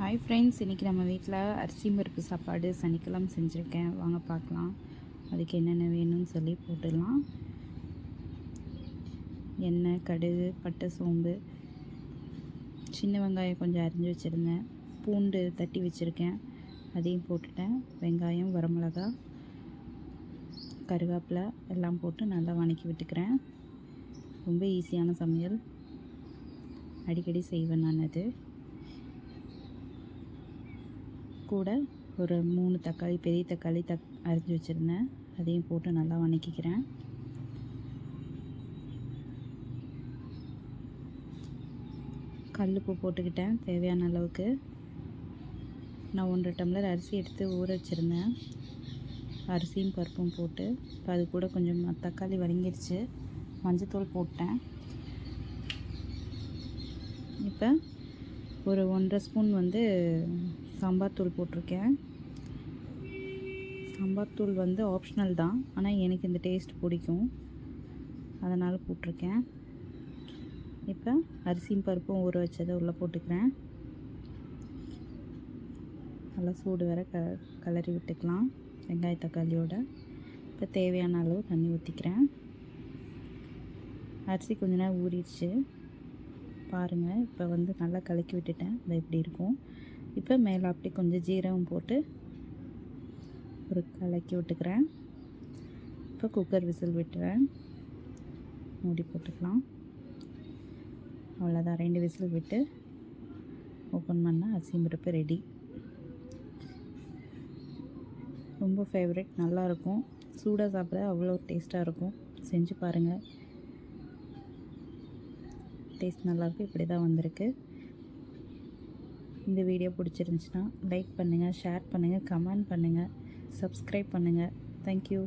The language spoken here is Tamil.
ஹாய் ஃப்ரெண்ட்ஸ், இன்றைக்கி நம்ம வீட்டில் அரிசி பருப்பு சாப்பாடு சனிக்கிழமை செஞ்சுருக்கேன். வாங்க பார்க்கலாம். அதுக்கு என்னென்ன வேணும்னு சொல்லி போட்டுடலாம். எண்ணெய், கடுகு, பட்டை, சோம்பு, சின்ன வெங்காயம் கொஞ்சம் அரிஞ்சு வச்சுருந்தேன், பூண்டு தட்டி வச்சுருக்கேன், அதையும் போட்டுட்டேன். வெங்காயம், வரமிளகா, கருவேப்பிலை எல்லாம் போட்டு நல்லா வணக்கி விட்டுக்கிறேன். ரொம்ப ஈஸியான சமையல், அடிக்கடி செய்வேன் நான். அது கூட ஒரு 3 தக்காளி, பெரிய தக்காளி அரிஞ்சு வச்சுருந்தேன், அதையும் போட்டு நல்லா வணக்கிக்கிறேன். கல்லுப்பு போட்டுக்கிட்டேன் தேவையான அளவுக்கு. நான் 1.5 டம்ளர் அரிசி எடுத்து ஊற வச்சுருந்தேன், அரிசியும் பருப்பும் போட்டு. இப்போ அது கூட கொஞ்சம் தக்காளி வதங்கிடுச்சு, மஞ்சத்தூள் போட்டேன். இப்போ ஒரு 1.5 ஸ்பூன் சாம்பார் தூள் போட்டிருக்கேன். சாம்பார் தூள் ஆப்ஷனல் தான், ஆனால் எனக்கு இந்த டேஸ்ட் பிடிக்கும், அதனால் போட்டிருக்கேன். இப்போ அரிசியும் பருப்பும் ஊற வச்சதை உள்ளே போட்டுக்கிறேன். நல்லா சூடு வர கலரி விட்டுக்கலாம் வெங்காய தக்காளியோட. இப்போ தேவையான அளவு தண்ணி ஊற்றிக்கிறேன். அரிசி கொஞ்ச நேரம் ஊறிடுச்சு பாருங்கள். இப்போ நல்லா கலக்கி விட்டுட்டேன். அது எப்படி இருக்கும். இப்போ மேலே அப்படி கொஞ்சம் ஜீரகம் போட்டு ஒரு கலக்கி விட்டுக்கிறேன். இப்போ குக்கர் விசில் விட்டுறேன், மூடி போட்டுக்கலாம். அவ்வளோதான், 2 விசில் விட்டு ஓப்பன் பண்ணால் அரிசி பருப்பு ரெடி. ரொம்ப ஃபேவரட், நல்லாயிருக்கும். சூடாக சாப்பிட அவ்வளோ டேஸ்ட்டாக இருக்கும். செஞ்சு பாருங்கள், டேஸ்ட் நல்லாயிருக்கும். இப்படி தான் வந்திருக்கு. இந்த வீடியோ பிடிச்சிருந்துச்சுன்னா லைக் பண்ணுங்கள், ஷேர் பண்ணுங்கள், கமெண்ட் பண்ணுங்கள், சப்ஸ்கிரைப் பண்ணுங்கள். தேங்க்யூ.